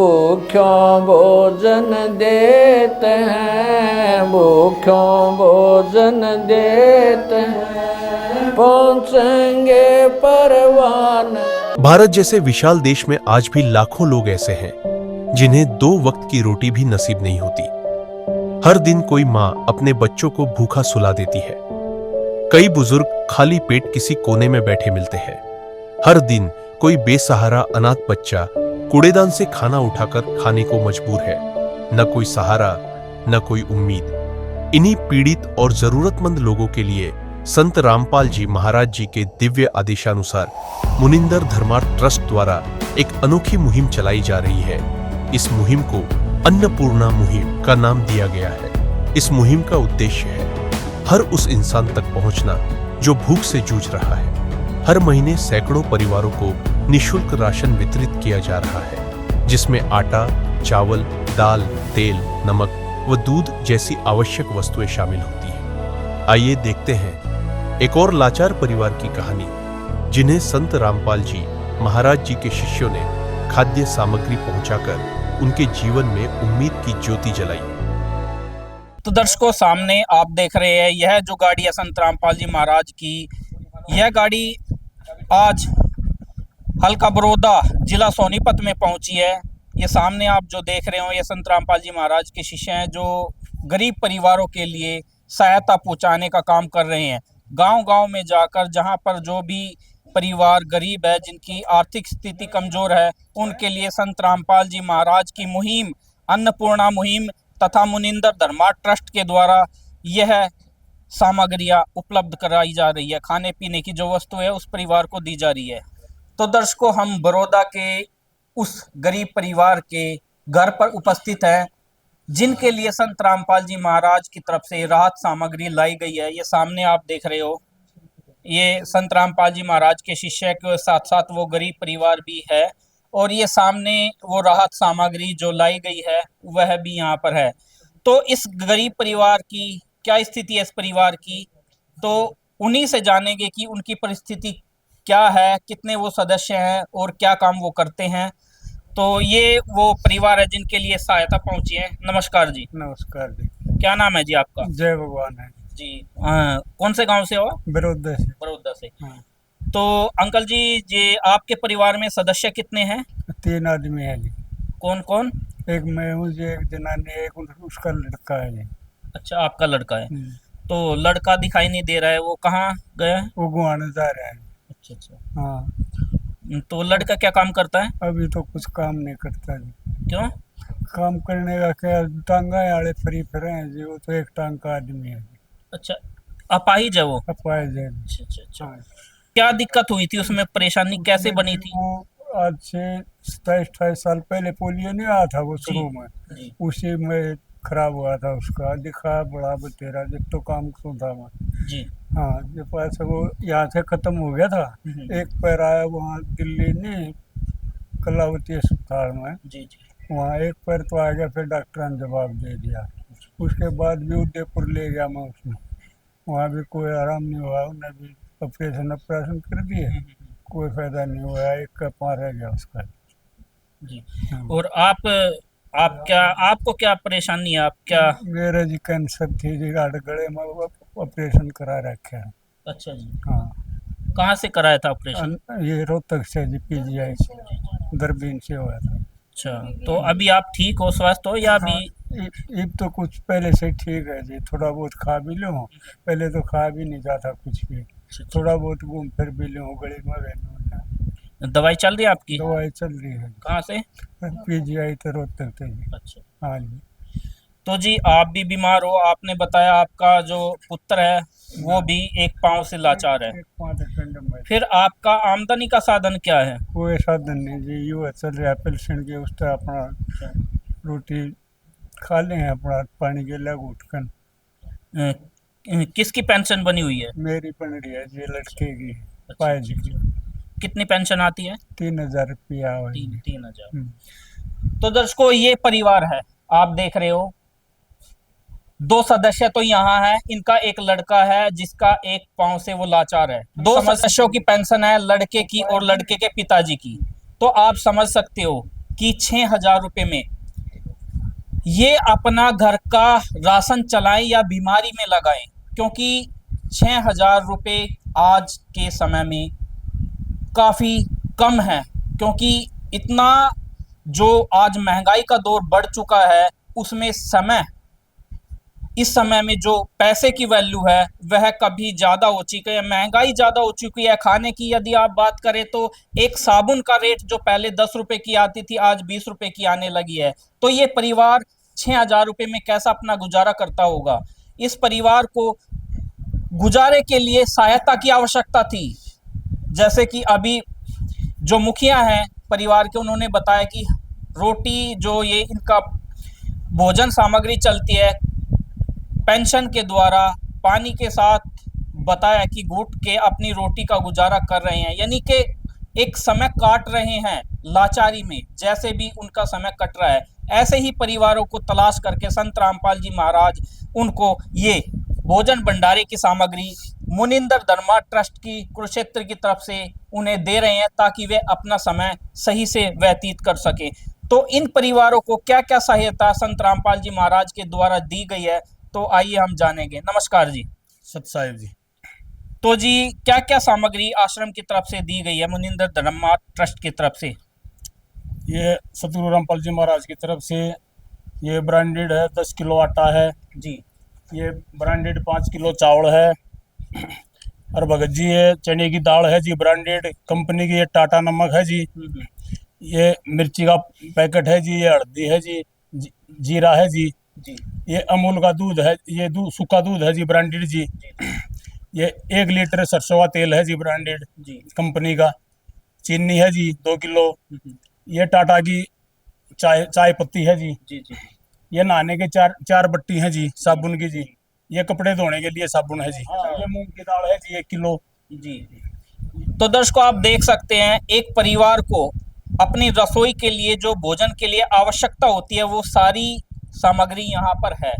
भूख्यों भोजन देते हैं, भूख्यों भोजन देते हैं, पहुँचेंगे परवान। भारत जैसे विशाल देश में आज भी लाखों लोग ऐसे हैं जिन्हें 2 वक्त की रोटी भी नसीब नहीं होती। हर दिन कोई माँ अपने बच्चों को भूखा सुला देती है। कई बुजुर्ग खाली पेट किसी कोने में बैठे मिलते हैं। हर दिन कोई बेसहारा अनाथ बच्चा कूड़ेदान से खाना उठाकर खाने को मजबूर है। न कोई सहारा, न कोई उम्मीद। इन्हीं पीड़ित और जरूरतमंद लोगों के लिए संत रामपाल जी महाराज जी के दिव्य आदेशानुसार मुनिंदर धर्मार्थ ट्रस्ट द्वारा एक अनोखी मुहिम चलाई जा रही है। इस मुहिम को अन्नपूर्णा मुहिम का नाम दिया गया है। इस मुहिम का उद्देश्य है हर उस इंसान तक पहुंचना जो भूख से जूझ रहा है। हर महीने सैकड़ों परिवारों को निःशुल्क राशन वितरित किया जा रहा है, जिसमें आटा, चावल, दाल, तेल, नमक व दूध जैसी आवश्यक वस्तुएं शामिल होती हैं। आइए देखते हैं एक और लाचार परिवार की कहानी, जिन्हें संत रामपाल जी महाराज जी के शिष्यों ने खाद्य सामग्री पहुंचाकर उनके जीवन में उम्मीद की ज्योति जलाई। तो दर्शकों, सामने आप देख रहे हैं यह जो गाड़ी है संत रामपाल जी महाराज की, यह गाड़ी आज हल्का बड़ौदा जिला सोनीपत में पहुंची है। ये सामने आप जो देख रहे हो ये संत रामपाल जी महाराज के शिष्य हैं जो गरीब परिवारों के लिए सहायता पहुंचाने का काम कर रहे हैं। गांव-गांव में जाकर जहां पर जो भी परिवार गरीब है, जिनकी आर्थिक स्थिति कमजोर है, उनके लिए संत रामपाल जी महाराज की मुहिम अन्नपूर्णा मुहिम तथा मुनिंदर धर्मार्थ ट्रस्ट के द्वारा यह सामग्रियां उपलब्ध कराई जा रही है। खाने पीने की जो वस्तु है उस परिवार को दी जा रही है। तो दर्शकों, हम बड़ौदा के उस गरीब परिवार के घर पर उपस्थित हैं जिनके लिए संत रामपाल जी महाराज की तरफ से राहत सामग्री लाई गई है। ये सामने आप देख रहे हो, ये संत रामपाल जी महाराज के शिष्य के साथ साथ वो गरीब परिवार भी है, और ये सामने वो राहत सामग्री जो लाई गई है वह भी यहाँ पर है। तो इस गरीब परिवार की क्या स्थिति है, इस परिवार की, तो उन्हीं से जानेंगे कि उनकी परिस्थिति क्या है, कितने वो सदस्य हैं और क्या काम वो करते हैं। तो ये वो परिवार है जिनके लिए सहायता पहुंची है। नमस्कार जी। नमस्कार जी। क्या नाम है जी आपका? जय भगवान है जी। कौन से गांव से हो? बड़ौदा से। बड़ौदा से। हाँ। तो अंकल जी आपके परिवार में सदस्य कितने हैं? 3 आदमी है जी। कौन कौन? एक मैं हूँ जी, एक जनानी, एक उसका लड़का है जी। अच्छा, आपका लड़का है। तो लड़का दिखाई नहीं दे रहा है, वो कहाँ गया है? वो गुआने जा रहा है। अच्छा अच्छा। हाँ। तो लड़का क्या काम करता है? अभी तो कुछ काम नहीं करता जी। क्यों? काम करने का क्या, टांगा आड़े फ्री फिरे हैं जी। वो तो एक टांग का आदमी है जी। अच्छा, अपाहिज है वो? अपाहिज है। अच्छा अच्छा अच्छा। हाँ। क्या दिक्कत हुई थी उसमें, परेशानी कैसे बनी थी? वो आज से 27-28 साल पहले पोलियो नहीं आया था वो शुरू में, जी। उसी में खराब हुआ था उसका। दिखा बड़ा बतेरा जब तो काम क्यों था मैं जी। हाँ, जब ऐसा वो यहाँ से खत्म हो गया था। एक पैर आया वहाँ दिल्ली में कलावती अस्पताल में जी जी। वहाँ एक पैर तो आ गया, फिर डॉक्टर ने जवाब दे दिया। उसके बाद भी उदयपुर ले गया मैं उसमें, वहाँ भी कोई आराम नहीं हुआ। उन्हें भी ऑपरेशन कर दिए, कोई फायदा नहीं हुआ। एक का पार रह गया उसका जी। हाँ। और आप क्या, आपको क्या परेशानी है? आप क्या? मेरे जी कैंसर थी जी, गले में ऑपरेशन करा रखे है। अच्छा जी। हाँ। कहाँ से कराया था ऑपरेशन? ये रोहतक से जी, पीजीआई से, दूरबीन से हुआ था। अच्छा, तो अभी आप ठीक हो, स्वस्थ हो या अभी? हाँ, तो कुछ पहले से ठीक है जी। थोड़ा बहुत खा भी लो, पहले तो खा भी नहीं जाता कुछ भी। थोड़ा बहुत घूम फिर भी लो, गली में रहना। दवाई चल रही है आपकी? दवाई चल रही है। कहाँ से? पीजीआई तो रोहतक से जी। अच्छा। हाँ जी। तो जी आप भी बीमार हो, आपने बताया आपका जो पुत्र है वो भी एक पाँव से लाचार है। एक पाँव से कंडम है। फिर आपका आमदनी का साधन क्या है? कोई साधन नहीं जी, यूँ चल रहा है पेंशन के उस तरह अपना रोटी खा ले हैं, अपना पानी के लग उठकर। किसकी पेंशन बनी हुई है? मेरी बन रही है जी, लड़के की, पायज की। कितनी पेंशन आती है? 3000 रुपया। 3,000। तो दर्शकों, ये परिवार है, आप देख रहे हो, 2 सदस्य तो यहाँ है। इनका एक लड़का है जिसका एक पांव से वो लाचार है। 2 सदस्यों की पेंशन है, लड़के की और लड़के के पिताजी की। तो आप समझ सकते हो कि 6,000 रुपये में ये अपना घर का राशन चलाएं या बीमारी में लगाएं, क्योंकि 6,000 रुपये आज के समय में काफ़ी कम है। क्योंकि इतना जो आज महंगाई का दौर बढ़ चुका है, उसमें इस समय में जो पैसे की वैल्यू है वह कभी ज़्यादा हो चुकी है, महंगाई ज़्यादा हो चुकी है। खाने की यदि आप बात करें तो एक साबुन का रेट जो पहले 10 रुपये की आती थी, आज 20 रुपये की आने लगी है। तो ये परिवार 6,000 रुपये में कैसा अपना गुजारा करता होगा। इस परिवार को गुजारे के लिए सहायता की आवश्यकता थी। जैसे कि अभी जो मुखिया हैं परिवार के, उन्होंने बताया कि रोटी जो ये इनका भोजन सामग्री चलती है पेंशन के द्वारा, पानी के साथ बताया कि घुट के अपनी रोटी का गुजारा कर रहे हैं, यानी कि एक समय काट रहे हैं लाचारी में, जैसे भी उनका समय कट रहा है। ऐसे ही परिवारों को तलाश करके संत रामपाल जी महाराज उनको ये भोजन भंडारे की सामग्री मुनिंदर धर्मा ट्रस्ट की कुरुक्षेत्र की तरफ से उन्हें दे रहे हैं, ताकि वे अपना समय सही से व्यतीत कर सके। तो इन परिवारों को क्या क्या सहायता संत रामपाल जी महाराज के द्वारा दी गई है, तो आइए हम जानेंगे। नमस्कार जी। सत साहिब जी। तो जी क्या क्या सामग्री आश्रम की तरफ से दी गई है मुनिंदर धर्मा ट्रस्ट की तरफ से? ये सतगुरु रामपाल जी महाराज की तरफ से ये ब्रांडेड है, 10 किलो आटा है जी। ये ब्रांडेड 5 किलो चावल है, और भगत जी ये चने की दाल है जी, ब्रांडेड कंपनी की। ये टाटा नमक है जी, ये मिर्ची का पैकेट है जी, ये हल्दी है जी, जीरा है जी, ये अमूल का दूध है, ये दूध सूखा दूध है जी, ब्रांडेड जी। ये 1 लीटर सरसों का तेल है जी, ब्रांडेड जी कंपनी का। चीनी है जी 2 किलो। ये टाटा की चाय पत्ती है जी। ये नहाने के चार बट्टी है जी, साबुन की जी। ये कपड़े धोने के लिए साबुन है जी। ये मूंग की दाल है जी 1 किलो जी। तो दर्शकों आप देख सकते हैं, एक परिवार को अपनी रसोई के लिए जो भोजन के लिए आवश्यकता होती है वो सारी सामग्री यहाँ पर है।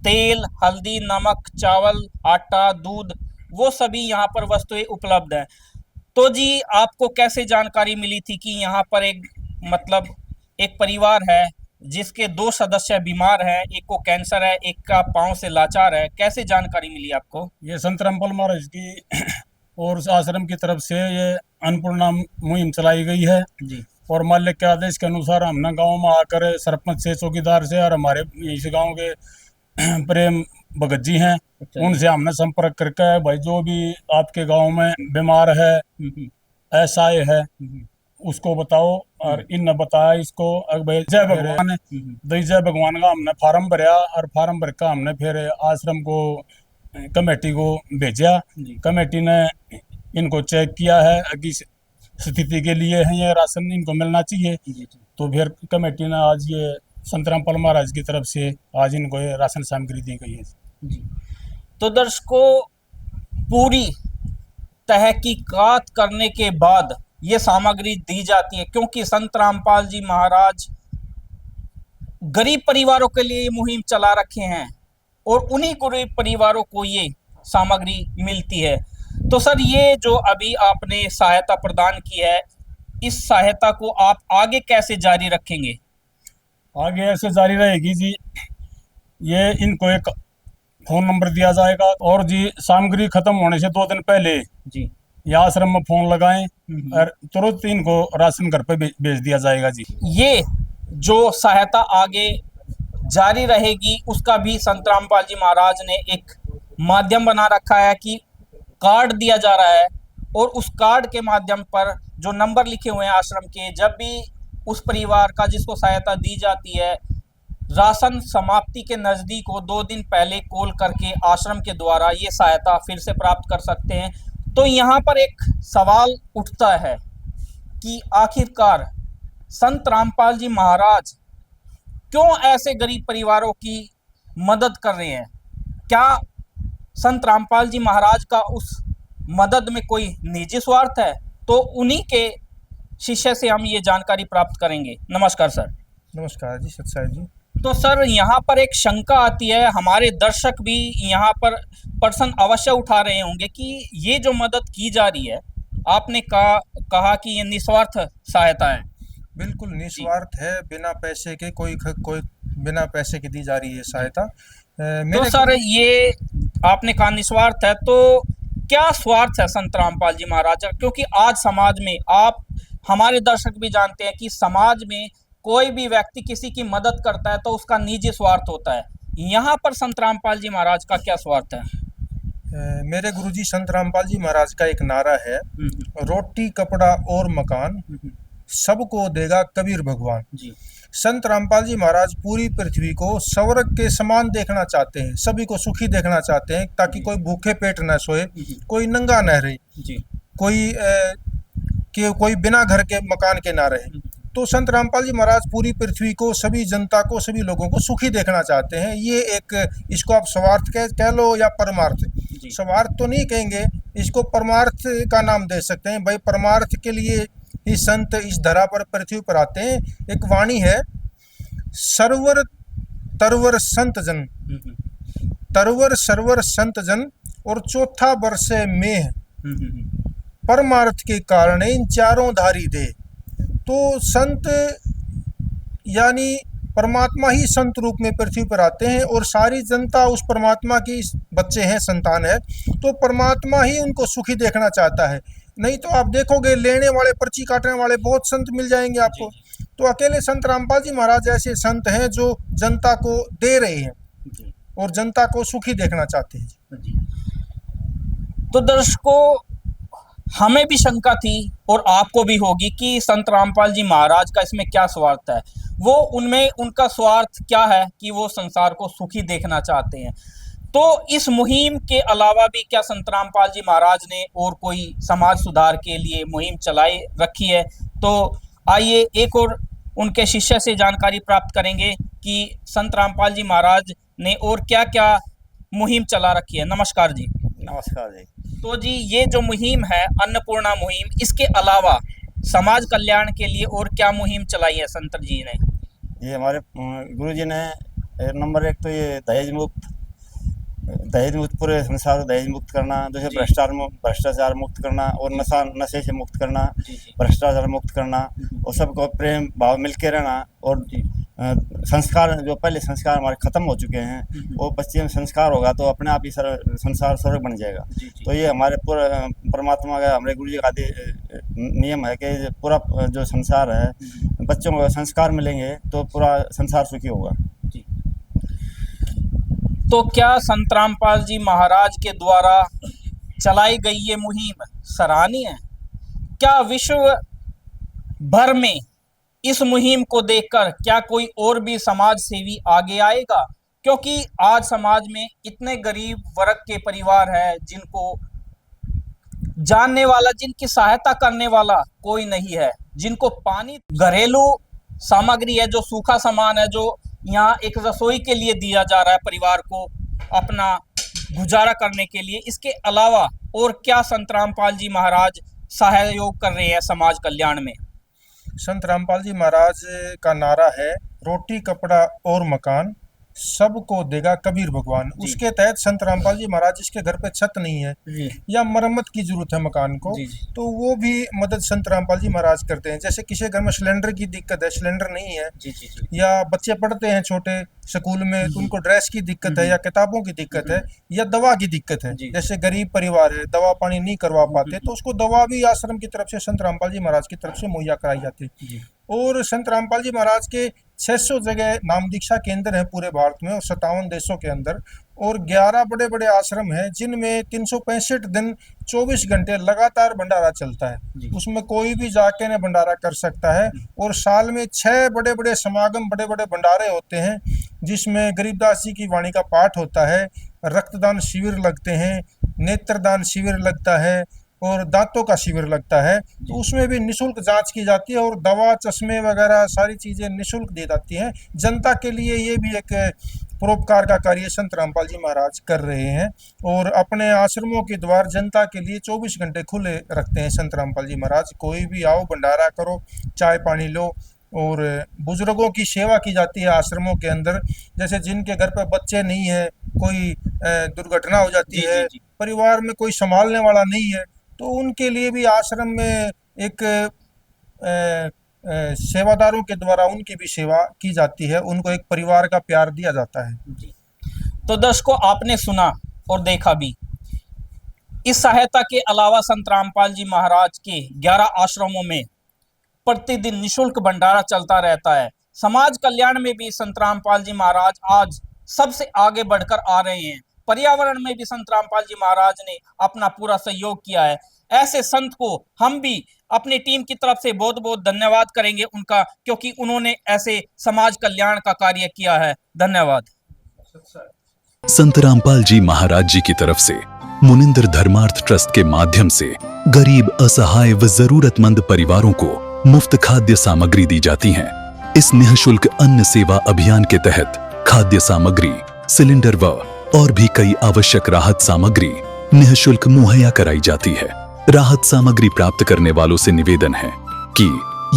तेल, हल्दी, नमक, चावल, आटा, दूध, वो सभी यहाँ पर वस्तुएं उपलब्ध हैं। तो जी आपको कैसे जानकारी मिली थी कि यहाँ पर एक परिवार है जिसके 2 सदस्य बीमार हैं, एक को कैंसर है, एक का पांव से लाचार है, कैसे जानकारी मिली आपको? ये संत रामपाल महाराज की और आश्रम की तरफ से ये अन्नपूर्णा मुहिम चलाई गई है जी। और मालिक के आदेश के अनुसार हमने गांव में आकर सरपंच से, चौकीदार से और हमारे इस गांव के प्रेम भगत जी हैं, उनसे हमने संपर्क करके भाई जो भी आपके गांव में बीमार है, ऐसा है, उसको बताओ। और इन बताया इसको भाई जय भगवान, जय भगवान का हमने फार्म भरया और फार्म भर का हमने फिर आश्रम को कमेटी को भेजा। कमेटी ने इनको चेक किया है कि स्थिति के लिए है ये राशन इनको मिलना चाहिए। तो फिर कमेटी ने आज ये संत रामपाल महाराज की तरफ से आज इनको ये राशन सामग्री दी गई है जी। तो दर्शकों पूरी तहकीकात करने के बाद ये सामग्री दी जाती है, क्योंकि संत रामपाल जी महाराज गरीब परिवारों के लिए मुहिम चला रखे हैं और उन्हीं गरीब परिवारों को ये सामग्री मिलती है। तो सर ये जो अभी आपने सहायता प्रदान की है, इस सहायता को आप आगे कैसे जारी रखेंगे? आगे ऐसे जारी रहेगी जी। ये इनको एक फोन नंबर दिया जाएगा और जी सामग्री खत्म होने से 2 दिन पहले जी ये आश्रम में फोन लगाएं और तुरंत इनको राशन घर पे भेज दिया जाएगा जी। ये जो सहायता आगे जारी रहेगी उसका भी संत रामपाल जी महाराज ने एक माध्यम बना रखा है कि कार्ड दिया जा रहा है, और उस कार्ड के माध्यम पर जो नंबर लिखे हुए हैं आश्रम के, जब भी उस परिवार का जिसको सहायता दी जाती है राशन समाप्ति के नज़दीक हो 2 दिन पहले कॉल करके आश्रम के द्वारा ये सहायता फिर से प्राप्त कर सकते हैं। तो यहाँ पर एक सवाल उठता है कि आखिरकार संत रामपाल जी महाराज क्यों ऐसे गरीब परिवारों की मदद कर रहे हैं? क्या संत रामपाल जी महाराज का उस मदद में कोई निजी स्वार्थ है? तो उन्हीं के शिष्य से हम ये जानकारी प्राप्त करेंगे। नमस्कार सर। नमस्कार जी, सत्साई जी। तो सर यहाँ पर एक शंका आती है, हमारे दर्शक भी यहाँ पर प्रश्न अवश्य उठा रहे होंगे कि ये जो मदद की जा रही है, आपने कहा कि ये निस्वार्थ सहायता है, बिल्कुल निस्वार्थ है, बिना पैसे के कोई बिना पैसे की दी जा रही है सहायता। तो मेरे सर ये आपने कहा निस्वार्थ है, तो क्या स्वार्थ है संत रामपाल जी महाराज का? क्योंकि आज समाज में आप हमारे दर्शक भी जानते हैं कि समाज में कोई भी व्यक्ति किसी की मदद करता है तो उसका निजी स्वार्थ होता है। यहाँ पर संत रामपाल जी महाराज का क्या स्वार्थ है? मेरे गुरुजी संत रामपाल जी महाराज का एक नारा है, रोटी कपड़ा और मकान सबको देगा कबीर भगवान। जी संत रामपाल जी महाराज पूरी पृथ्वी को स्वर्ग के समान देखना चाहते हैं, सभी को सुखी देखना चाहते हैं, ताकि कोई भूखे पेट न सोए, कोई नंगा न रहे, जी कोई बिना घर के मकान के ना रहे। तो संत रामपाल जी महाराज पूरी पृथ्वी को, सभी जनता को, सभी लोगों को सुखी देखना चाहते हैं। ये एक, इसको आप स्वार्थ कह लो या परमार्थ। स्वार्थ तो नहीं कहेंगे, इसको परमार्थ का नाम दे सकते हैं। भाई परमार्थ के लिए ही संत इस धरा पर, पृथ्वी पर आते हैं। एक वाणी है, सर्वर तरवर संत जन, तरवर सरवर संत जन और चौथा बरसे मेह, परमार्थ के कारण इन चारों धारी दे। तो संत यानी परमात्मा ही संत रूप में पृथ्वी पर आते हैं और सारी जनता उस परमात्मा की बच्चे हैं, संतान है। तो परमात्मा ही उनको सुखी देखना चाहता है। नहीं तो आप देखोगे लेने वाले, पर्ची काटने वाले बहुत संत मिल जाएंगे आपको। तो अकेले संत रामपाल जी महाराज ऐसे संत हैं जो जनता को दे रहे हैं और जनता को सुखी देखना चाहते हैं। तो दर्शकों, हमें भी शंका थी और आपको भी होगी कि संत रामपाल जी महाराज का इसमें क्या स्वार्थ है। वो उनमें उनका स्वार्थ क्या है कि वो संसार को सुखी देखना चाहते हैं। तो इस मुहिम के अलावा भी क्या संत रामपाल जी महाराज ने और कोई समाज सुधार के लिए मुहिम चलाई रखी है? तो आइए एक और उनके शिष्य से जानकारी प्राप्त करेंगे कि संत रामपाल जी महाराज ने और क्या क्या मुहिम चला रखी है। नमस्कार जी। नमस्कार जी। तो जी, ये जो मुहिम है अन्नपूर्णा मुहिम, इसके अलावा समाज कल्याण के लिए और क्या मुहिम चलाई है संत जी ने? ये हमारे गुरु जी ने नंबर 1 तो ये दहेज मुक्त पूरे संसार को दहेज मुक्त करना, दूसरे भ्रष्टाचार मुक्त करना और नशे से मुक्त करना, भ्रष्टाचार मुक्त करना और सबको प्रेम भाव मिलके रहना। और संस्कार, जो पहले संस्कार हमारे ख़त्म हो चुके हैं, वो पश्चिम संस्कार होगा तो अपने आप ही संसार स्वर्ग बन जाएगा। तो ये हमारे पूरा परमात्मा का, हमारे गुरु जी का नियम है कि पूरा जो संसार है, बच्चों को संस्कार मिलेंगे तो पूरा संसार सुखी होगा। तो क्या संत रामपाल जी महाराज के द्वारा चलाई गई ये मुहिम सराहनीय है? क्या विश्व भर में इस मुहिम को देखकर क्या कोई और भी समाज सेवी आगे आएगा? क्योंकि आज समाज में इतने गरीब वर्ग के परिवार है जिनको जानने वाला, जिनकी सहायता करने वाला कोई नहीं है, जिनको पानी, घरेलू सामग्री है, जो सूखा सामान है, जो यहाँ एक रसोई के लिए दिया जा रहा है परिवार को अपना गुजारा करने के लिए, इसके अलावा और क्या संत रामपाल जी महाराज सहयोग कर रहे हैं समाज कल्याण में? संत रामपाल जी महाराज का नारा है, रोटी कपड़ा और मकान सबको देगा कबीर भगवान। उसके तहत संत रामपाल जी महाराज, जिसके घर पे छत नहीं है या मरम्मत की जरूरत है मकान को, तो वो भी मदद संत रामपाल जी महाराज करते हैं। जैसे किसी घर में सिलेंडर की दिक्कत है, सिलेंडर नहीं है, या बच्चे पढ़ते हैं छोटे स्कूल में तो उनको ड्रेस की दिक्कत है या किताबों की दिक्कत है या दवा की दिक्कत है, जैसे गरीब परिवार है, दवा पानी नहीं करवा पाते, तो उसको दवा भी आश्रम की तरफ से, संत रामपाल जी महाराज की तरफ से मुहैया कराई जाती है। और संत रामपाल जी महाराज के 600 जगह नाम दीक्षा केंद्र हैं पूरे भारत में और 57 देशों के अंदर, और 11 बड़े बड़े आश्रम हैं जिनमें 365 दिन 24 घंटे लगातार भंडारा चलता है। उसमें कोई भी जाके ने भंडारा कर सकता है। और साल में 6 बड़े बड़े समागम, बड़े बड़े भंडारे होते हैं, जिसमें गरीबदास जी की वाणी का पाठ होता है, रक्तदान शिविर लगते हैं, नेत्रदान शिविर लगता है और दांतों का शिविर लगता है। तो उसमें भी निःशुल्क जांच की जाती है और दवा, चश्मे वगैरह सारी चीज़ें निःशुल्क दी जाती हैं जनता के लिए। ये भी एक परोपकार का कार्य संत रामपाल जी महाराज कर रहे हैं और अपने आश्रमों के द्वार जनता के लिए 24 घंटे खुले रखते हैं संत रामपाल जी महाराज। कोई भी आओ, भंडारा करो, चाय पानी लो। और बुजुर्गों की सेवा की जाती है आश्रमों के अंदर, जैसे जिनके घर पे बच्चे नहीं है, कोई दुर्घटना हो जाती है, परिवार में कोई संभालने वाला नहीं है, तो उनके लिए भी आश्रम में एक सेवादारों के द्वारा उनकी भी सेवा की जाती है, उनको एक परिवार का प्यार दिया जाता है। तो दर्शकों, आपने सुना और देखा भी, इस सहायता के अलावा संत रामपाल जी महाराज के 11 आश्रमों में प्रतिदिन निशुल्क भंडारा चलता रहता है। समाज कल्याण में भी संत रामपाल जी महाराज आज सबसे आगे बढ़कर आ रहे हैं। पर्यावरण में भी संत रामपाल जी महाराज ने अपना पूरा सहयोग किया है। ऐसे संत को हम भी अपनी टीम की तरफ से बहुत बहुत धन्यवाद करेंगे उनका, क्योंकि उन्होंने ऐसे समाज कल्याण का कार्य किया है। धन्यवाद। संत रामपाल जी महाराज जी की तरफ से मुनिंद्र धर्मार्थ ट्रस्ट के माध्यम से गरीब, असहाय व जरूरतमंद परिवारों को मुफ्त खाद्य सामग्री दी जाती है। इस निःशुल्क अन्न सेवा अभियान के तहत खाद्य सामग्री, सिलेंडर व और भी कई आवश्यक राहत सामग्री निःशुल्क मुहैया कराई जाती है। राहत सामग्री प्राप्त करने वालों से निवेदन है कि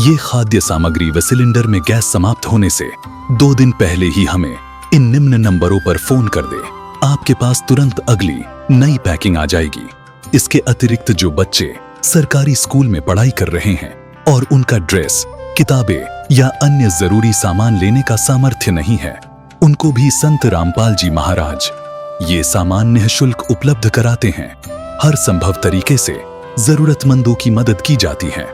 ये खाद्य सामग्री व सिलेंडर में गैस समाप्त होने से 2 दिन पहले ही हमें इन निम्न नंबरों पर फोन कर दे। आपके पास तुरंत अगली नई पैकिंग आ जाएगी। इसके अतिरिक्त जो बच्चे सरकारी स्कूल में पढ़ाई कर रहे हैं और उनका ड्रेस, किताबें या अन्य जरूरी सामान लेने का सामर्थ्य नहीं है, उनको भी संत रामपाल जी महाराज ये सामान निःशुल्क उपलब्ध कराते हैं। हर संभव तरीके से जरूरतमंदों की मदद की जाती है।